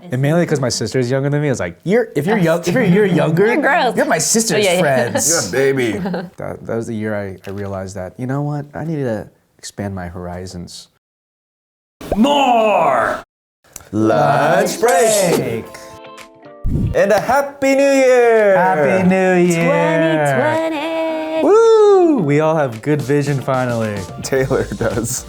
And mainly because my sister's younger than me, I was like, if you're younger, You're gross. you're my sister's yeah. friends. You're a baby. That was the year I realized that, you know what, I needed to expand my horizons. More! Lunch break. And a happy new year. Happy New Year! 2020. Woo! We all have good vision finally. Taylor does,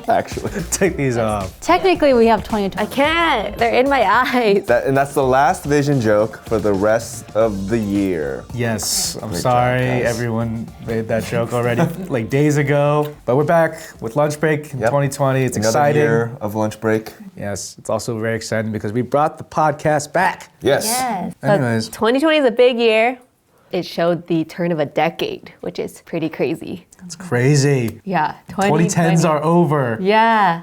actually. Take these off. Technically, we have 2020. I can't. They're in my eyes. And that's the last vision joke for the rest of the year. Yes, I'm Great sorry job, guys. everyone made that joke already like days ago. But we're back with lunch break in Yep. 2020. It's Another exciting. year of lunch break. Yes, it's also very exciting because we brought the podcast back. Yes. Yes. Anyways. 2020 is a big year. It showed the turn of a decade, which is pretty crazy. It's crazy. Yeah. 2010s are over. Yeah.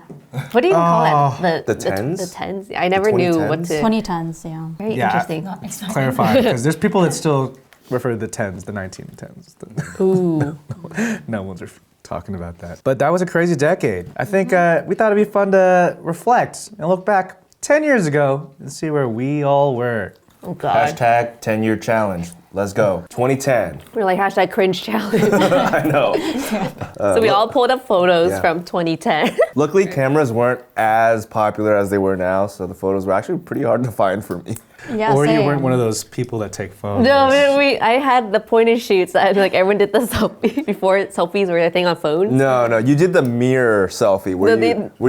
What do you even call it? The tens? The tens. I never knew what 2010s? to. 2010s, yeah. Very Yeah. interesting. Clarify, because there's people that still refer to the tens, the 1910s. Ooh. No one's talking about that. But that was a crazy decade. I think we thought it'd be fun to reflect and look back 10 years ago and see where we all were. Oh God. Hashtag 10-year challenge. Let's go. 2010. We're like hashtag cringe challenge. I know. So we all pulled up photos Yeah. from 2010. Luckily, cameras weren't as popular as they were now, so the photos were actually pretty hard to find for me. Yeah, Or you same. weren't one of those people that take photos. No, I had the point and shoots. And like everyone did the selfie before selfies were a thing on phones. No, you did the mirror selfie where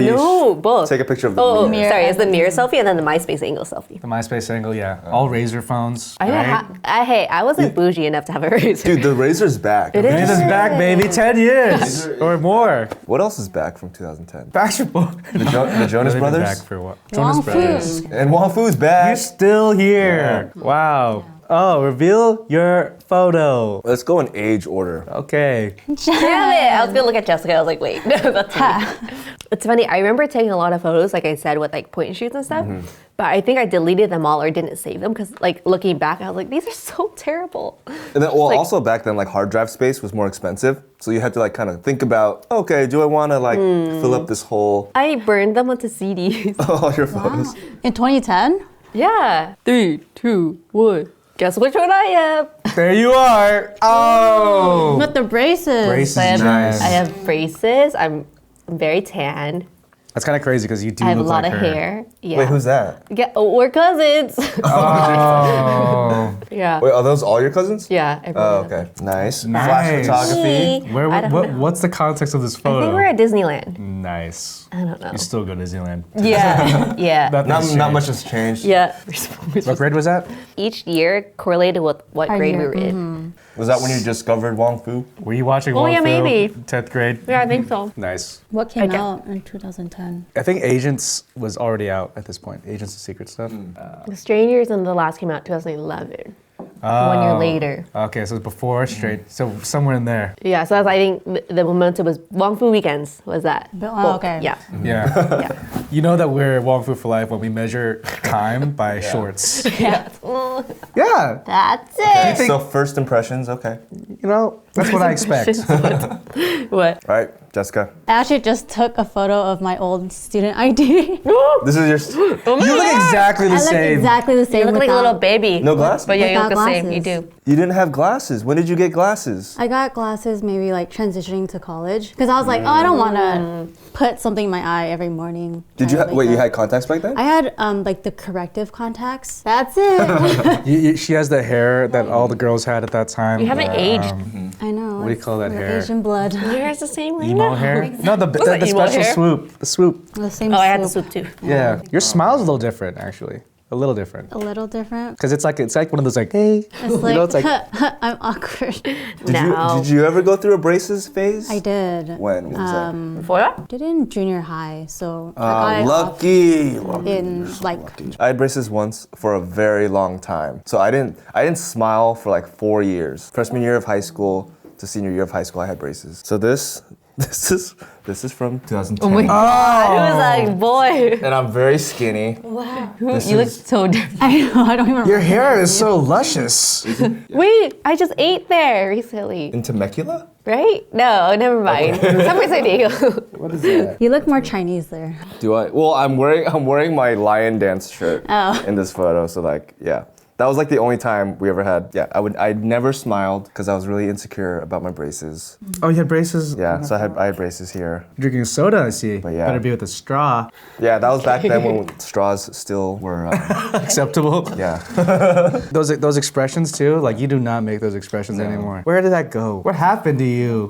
you both. take a picture of the Oh, mirror. sorry, it's the mirror selfie and then the MySpace angle selfie. The MySpace angle, yeah. All Razor phones, I right? hey, I wasn't bougie enough to have a razor. Dude, the Razor's back. It is. It is back, baby. 10 years or more. What else is back from 2010? Backstreet Boys. The Jonas They've been Brothers? back for what? Wong Jonas Brothers. Fu. And Wong Fu's back. You're still here. Wow. Oh, reveal your photo. Let's go in age order. Okay. Damn it! I was gonna look at Jessica. I was like, wait, no, that's me. It's funny. I remember taking a lot of photos, like I said, with like point and shoots and stuff. But I think I deleted them all or didn't save them because, like, looking back, I was like, these are so terrible. And then, well, like- also back then, like hard drive space was more expensive, so you had to like kind of think about, okay, do I want to like fill up this whole I burned them onto CDs. all your photos? In 2010? Yeah. 3, 2, 1. Guess which one I am? There you are. Oh. With the braces. Braces. I have, Nice. I have braces. I'm very tan. That's kind of crazy because you do I have a look lot like of her. hair. Yeah. Wait, who's that? Yeah, we're cousins. Oh. Yeah. Wait, are those all your cousins? Yeah. Oh, everyone. okay. Nice. Nice. Flash photography. Where? I don't know. What's the context of this photo? I think we're at Disneyland. Nice. I don't know. You still go to Disneyland. Yeah. Yeah. Nothing's Not changed. much has changed. Yeah. What grade was that? Each year correlated with what Our grade we year, were in. Was that when you discovered Wong Fu? Were you watching Oh, Wong yeah, Fu? maybe. 10th grade. Yeah, I think so. Nice. What came Okay. out in 2010? I think Agents was already out at this point. Agents of Secret stuff. The Strangers and The Last came out 2011. 1 year later. Okay, so it's before Straight. So somewhere in there. Yeah, so that's, I think the momentum was Wong Fu Weekends was that. Oh, okay. Yeah. Yeah. Yeah. You know that we're Wong Fu for life when we measure time by shorts. Yeah. Yeah. That's Okay, it. so first impressions, okay. You know, that's what I expect. What? All right, Jessica. I actually just took a photo of my old student ID. This is your You look exactly the I look same. exactly the same. You look like a little without- baby. no glasses. But yeah, you look Without the same. You glasses. do. You didn't have glasses. When did you get glasses? I got glasses maybe like transitioning to college because I was like, oh, I don't want to put something in my eye every morning. Did you trying to wait? wake You up. had contacts back then? I had like the corrective contacts. That's it. She has the hair that all the girls had at that time. You haven't aged. I know. What do you call that we're hair? Asian blood. Your hair's the same right Emo now. hair? No, the that emo special hair? swoop. The swoop. The same. Oh, I had the swoop. swoop too. Yeah. Your smile's a little different, actually. A little different. A little different. Because it's like one of those like, hey. It's like, it's like I'm awkward. Did you ever go through a braces phase? I did. When was that? Before that? Did it in junior high, so I got it off Lucky. in like I had braces once for a very long time. So I didn't smile for like 4 years. Freshman year of high school to senior year of high school, I had braces. So this is from 2010. Oh my god. It was like, boy. And I'm very skinny. You look so different. I know I don't even. your hair is so luscious. Wait, I just ate there recently. In Temecula? Right? No, never mind. Somewhere San Diego. What is that? You look more Chinese there. Do I? Well, I'm wearing my lion dance shirt Oh. in this photo. So like, yeah. That was like the only time we ever had. Yeah, I never smiled because I was really insecure about my braces. Oh, you had braces? Yeah, so I had braces here. Drinking soda, I see. But yeah. Better be with a straw. Yeah, that was back then when straws still were. Acceptable. Yeah. Those expressions too, like you do not make those expressions anymore. Where did that go? What happened to you?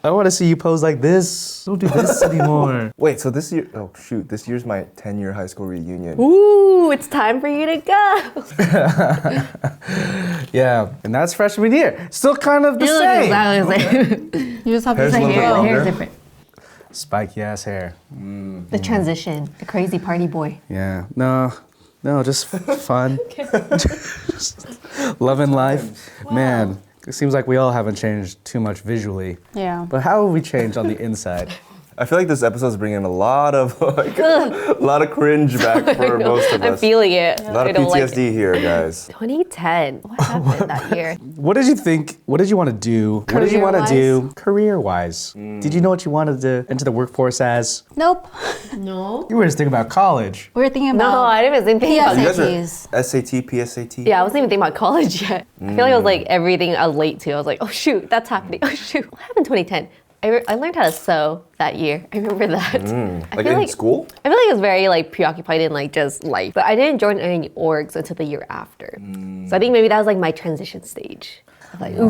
I want to see you pose like this. Don't do this anymore. Wait, so this year? Oh shoot, this year's my 10-year high school reunion. Ooh, it's time for you to go. Yeah, and that's freshman year. Still kind of the You look same. exactly the same. You just have Hair's to a little say bit The longer. hair is different. Spiky ass hair. The transition, the crazy party boy. Yeah. No, just fun. Just loving life. Man, it seems like we all haven't changed too much visually. Yeah. But how have we changed on the inside? I feel like this episode's bringing a lot of like, a lot of cringe back for most of I'm us. feeling it. A lot I of don't like PTSD it. here, guys. 2010. What happened that year? What did you think? What did you want to do? What did you want to do career-wise? Did you know what you wanted to enter the workforce as? Nope. No. You were just thinking about college. We were thinking No, about I didn't even think about You it. guys are SATs. SAT, PSAT? Yeah, I wasn't even thinking about college yet. I feel like I was like everything I was late to. I was like, oh shoot, that's happening. Oh shoot, what happened in 2010? I learned how to sew that year. I remember that. I Like feel in school? I feel like I was very like preoccupied in like just life. But I didn't join any orgs until the year after. So I think maybe that was like my transition stage. Of like, ooh,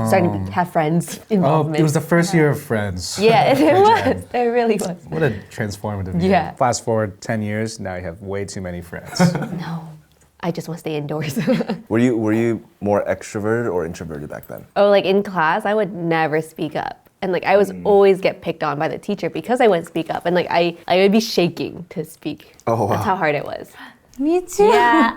starting to have friends Oh, involvement. it was the first year of Friends. Yeah, it was. It really was. What a transformative year. Yeah. Fast forward 10 years, now you have way too many friends. No, I just want to stay indoors. Were you more extroverted or introverted back then? Oh, like in class, I would never speak up. And like I was always get picked on by the teacher because I wouldn't speak up. And like I would be shaking to speak. Oh, wow. That's how hard it was. Me too. Yeah.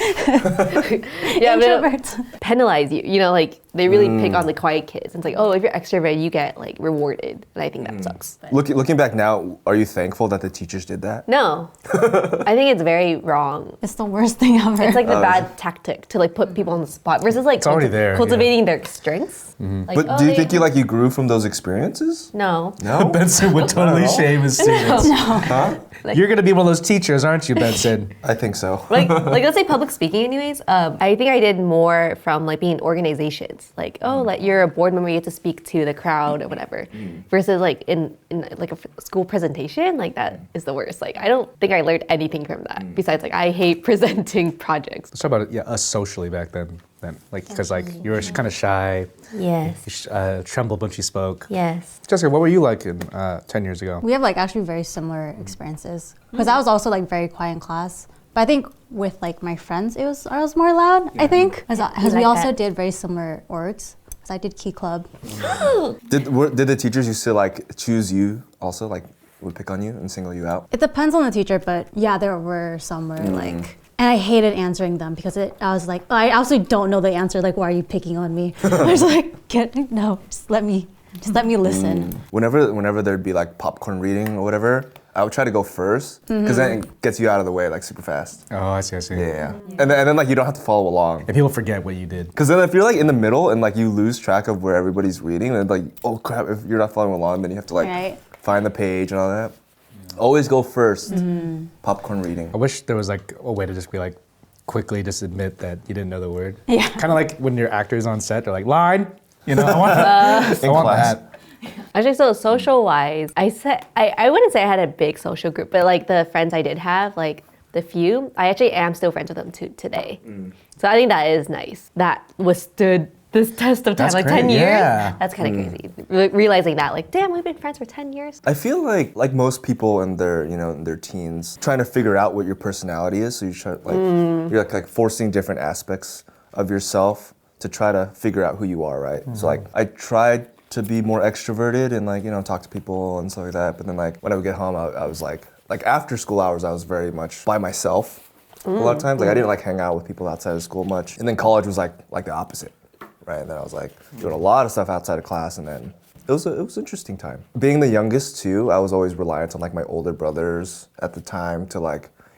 Yeah, but Introverts. penalize you. You know, like they really pick on the quiet kids. It's like, oh, if you're extrovert, you get like rewarded. And I think that sucks. Looking back now, are you thankful that the teachers did that? No, I think it's very wrong. It's the worst thing ever. It's like the bad tactic to like put people on the spot versus like already there, cultivating their strengths. Like, But oh, do you they- think you grew from those experiences? No. No. Benson would totally shame his students. Huh? You're gonna be one of those teachers, aren't you, Benson? I think so. like let's say public speaking anyways. I think I did more from like being in organizations, like like you're a board member, you have to speak to the crowd or whatever, versus like in like a school presentation. Like that is the worst. Like I don't think I learned anything from that besides like I hate presenting projects. Let's talk about us socially back then. Like, because like you were kind of shy, Yes. you trembled when she spoke. Yes. Jessica, what were you like in 10 years ago? We have like actually very similar experiences because I was also like very quiet in class. But I think with like my friends, I was more loud. I think because we like also that. did very similar orgs. Because I did Key Club. Did the teachers used to like choose you also, like would pick on you and single you out? It depends on the teacher, but yeah, there were some where like. And I hated answering them because I was like, I also don't know the answer. Like, why are you picking on me? I was like, just let me listen. Whenever there'd be like popcorn reading or whatever, I would try to go first because then it gets you out of the way like super fast. Oh, I see. Yeah. And then like you don't have to follow along. And people forget what you did. Because then if you're like in the middle and like you lose track of where everybody's reading, and like, oh crap, if you're not following along, then you have to like Right. find the page and all that. Always go 1st. Popcorn reading. I wish there was like a way to just be like, quickly just admit that you didn't know the word. Yeah. Kind of like when your actors on set, they're like, line, I want, I want class. that. Actually, so social wise, I wouldn't say I had a big social group, but like the friends I did have, like the few, I actually am still friends with them today. So I think that is nice. That withstood this test of time, That's like great, 10 years. yeah. That's kind of crazy. Realizing that, like, damn, we've been friends for 10 years. I feel like most people in their in their teens trying to figure out what your personality is. So you try you're like forcing different aspects of yourself to try to figure out who you are, right? So like I tried to be more extroverted and like talk to people and stuff like that. But then like when I would get home, I was like after school hours, I was very much by myself. A lot of times, like I didn't like hang out with people outside of school much. And then college was like the opposite. Right, and then I was like doing a lot of stuff outside of class, and then it was an interesting time. Being the youngest too, I was always reliant on like my older brothers at the time to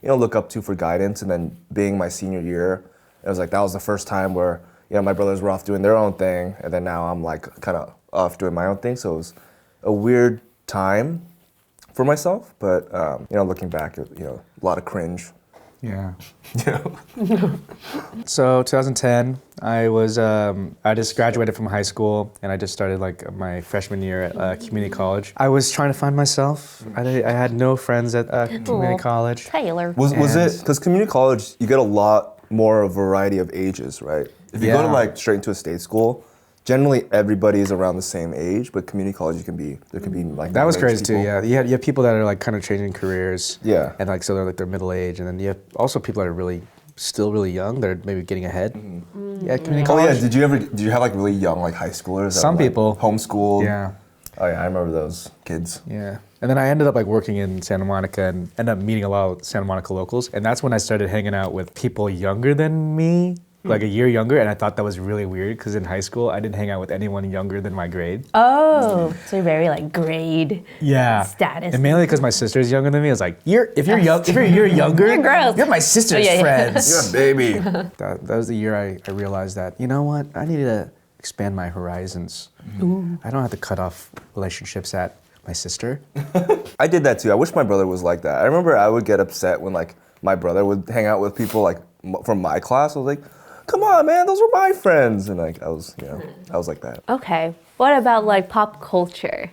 look up to for guidance. And then being my senior year, it was like that was the first time where my brothers were off doing their own thing, and then now I'm like kind of off doing my own thing. So it was a weird time for myself, but looking back, a lot of cringe. Yeah. So 2010, I just graduated from high school and I just started like my freshman year at community college. I was trying to find myself. I had no friends at community college. Taylor. Was And- it because community college you get a lot more variety of ages, right? If you go to Yeah. like straight into a state school, generally everybody is around the same age, but community college there can be like That was middle-aged crazy too. people. Yeah, you have people that are like kind of changing careers. Yeah. And like so they're like they're middle age, and then you have also people that are still really young. They're maybe getting ahead. Yeah, community Oh college. yeah, did you have like really young like high schoolers? that Some were, like, people. homeschooled. Yeah. Oh yeah, I remember those kids. Yeah. And then I ended up like working in Santa Monica and ended up meeting a lot of Santa Monica locals. And that's when I started hanging out with people younger than me, like a year younger. And I thought that was really weird because in high school, I didn't hang out with anyone younger than my grade. Oh, so you're very like grade. Yeah. Status. And mainly because my sister's younger than me. I was like, if you're younger, You're gross. you're my sister's Oh, yeah, yeah. friends. baby. That was the year I realized that, you know what, I needed to expand my horizons. I don't have to cut off relationships at my sister. I did that too. I wish my brother was like that. I remember I would get upset when like my brother would hang out with people like from my class. I was like, come on, man, those were my friends. And like I was like that. Okay. What about like pop culture?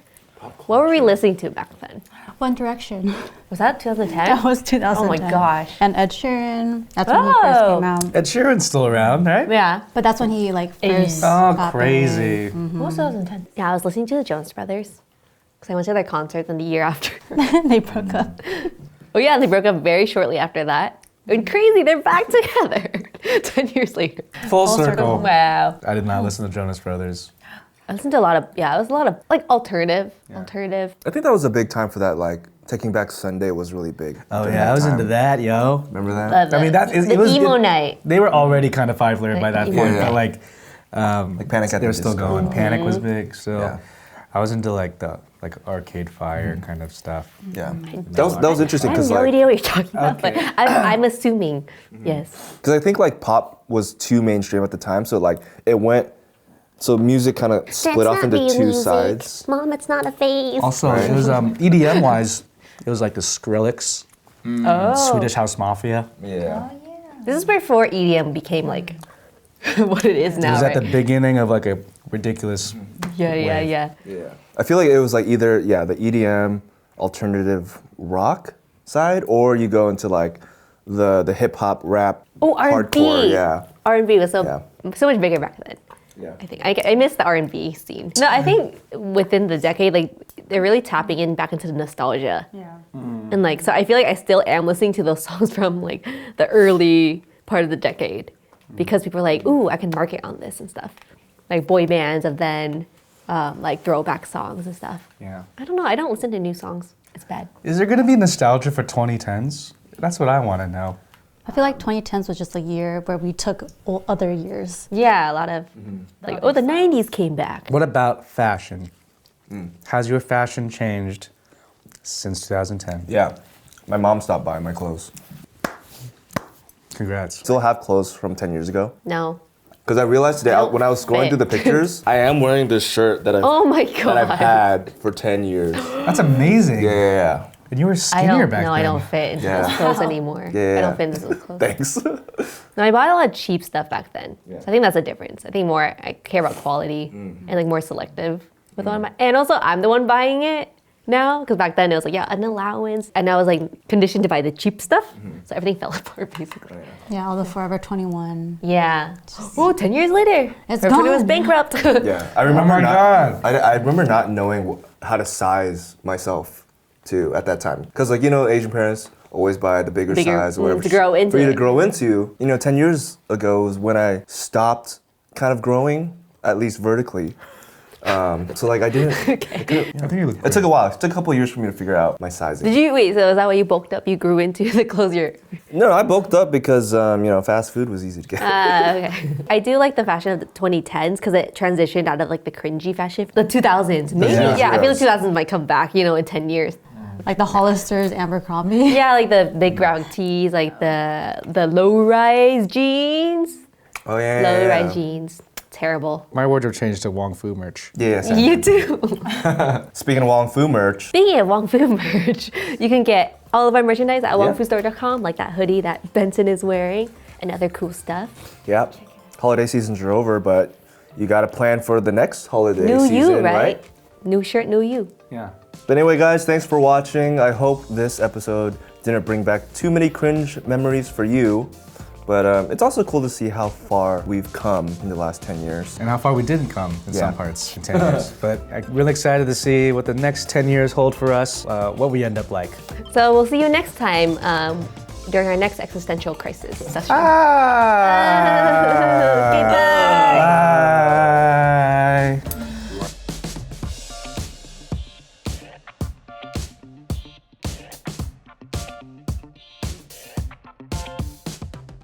What were we listening to back then? One Direction. Was that 2010? That was 2010. Oh my gosh. And Ed Sheeran. That's when he first Oh. came out. Ed Sheeran's still around, right? Yeah. But that's when he like first. Oh, got crazy. What was 2010? Yeah, I was listening to the Jonas Brothers because I went to their concert in the year after. big. They broke up. Oh yeah, they broke up very shortly after that. And crazy, they're back together 10 years later. Full circle. Wow. I did not listen to Jonas Brothers. I listened to a lot of, it was a lot of like alternative. I think that was a big time for that. Like Taking Back Sunday was really big. Oh during yeah, I was time. into that, yo. Remember that? I mean, the emo night. They were already kind of popular by that emo point, night. but like Panic at they the were still Disco. going. Panic was big, so Yeah. I was into like the Arcade Fire kind of stuff. Yeah. That was interesting I have because no like idea what you're talking about, but Okay. I'm assuming, yes. because I think like pop was too mainstream at the time, so like it went. So music kind of split off into two sides. Mom, it's not a phase. Also, it was EDM wise, it was like the Skrillex, Oh. Swedish House Mafia. Yeah. This is before EDM became like what it is It now, was at right? the beginning of like a ridiculous. Yeah. Yeah. I feel like it was like either the EDM alternative rock side, or you go into like the hip hop rap Oh, R&B. hardcore. Yeah. R&B was so Yeah. much bigger back then. Yeah. I think I miss the R&B scene. No, I think within the decade, like they're really tapping in back into the nostalgia. Yeah. And like, so I feel like I still am listening to those songs from like the early part of the decade because people are like, ooh, I can market on this and stuff. Like boy bands of then, like throwback songs and stuff. Yeah. I don't know. I don't listen to new songs. It's bad. Is there gonna be nostalgia for 2010s? That's what I want to know. I feel like 2010s was just a year where we took all other years. Yeah, a lot of like, oh, the 90s came back. What about fashion? Has your fashion changed since 2010? Yeah. My mom stopped buying my clothes. Congrats. Still have clothes from 10 years ago. No. Because I realized today Don't when I was scrolling fit. through the pictures, I am wearing this shirt that I've, Oh my that I've god. had for 10 years. That's amazing. Yeah. And you were I skinnier don't. back No, then. I don't fit into Yeah. those clothes anymore. Yeah. I don't fit into those clothes. Thanks. No, I bought a lot of cheap stuff back then. Yeah. So I think that's a difference. I think more I care about quality and like more selective with what I'm buying. And also I'm the one buying it now because back then it was like an allowance, and I was like conditioned to buy the cheap stuff, so everything fell apart basically. Yeah, all the Forever 21. Yeah. Oh, 10 years later, It's everybody was gone. bankrupt. Yeah. I remember my not, God. I remember not knowing how to size myself too at that time. Because like, Asian parents always buy the bigger size or whatever. to grow into For you to it. grow into. 10 years ago was when I stopped kind of growing, at least vertically. So like I didn't, I think you look it took a while. It took a couple of years for me to figure out my sizing. Did you wait? So is that why you bulked up? You grew into the clothes you're. No, I bulked up because, fast food was easy to get. Okay. I do like the fashion of the 2010s because it transitioned out of like the cringy fashion. The 2000s, maybe. Yeah. I feel the 2000s might come back, in 10 years. Like the Hollisters, Abercrombie. Yeah, like the big brown tees, like the low-rise jeans. Oh yeah. Low-rise jeans. Terrible. My wardrobe changed to Wong Fu merch. Yeah. Same. You too. Speaking of Wong Fu merch. Speaking of Wong Fu merch, you can get all of our merchandise at wongfustore.com, like that hoodie that Benson is wearing and other cool stuff. Yep. Holiday seasons are over, but you got to plan for the next holiday New season, you, right? New shirt, new you. Yeah. But anyway, guys, thanks for watching. I hope this episode didn't bring back too many cringe memories for you. But it's also cool to see how far we've come in the last 10 years. And how far we didn't come in Yeah. some parts in 10 years. But I'm really excited to see what the next 10 years hold for us, what we end up like. So we'll see you next time during our next existential crisis session. Ah! Goodbye.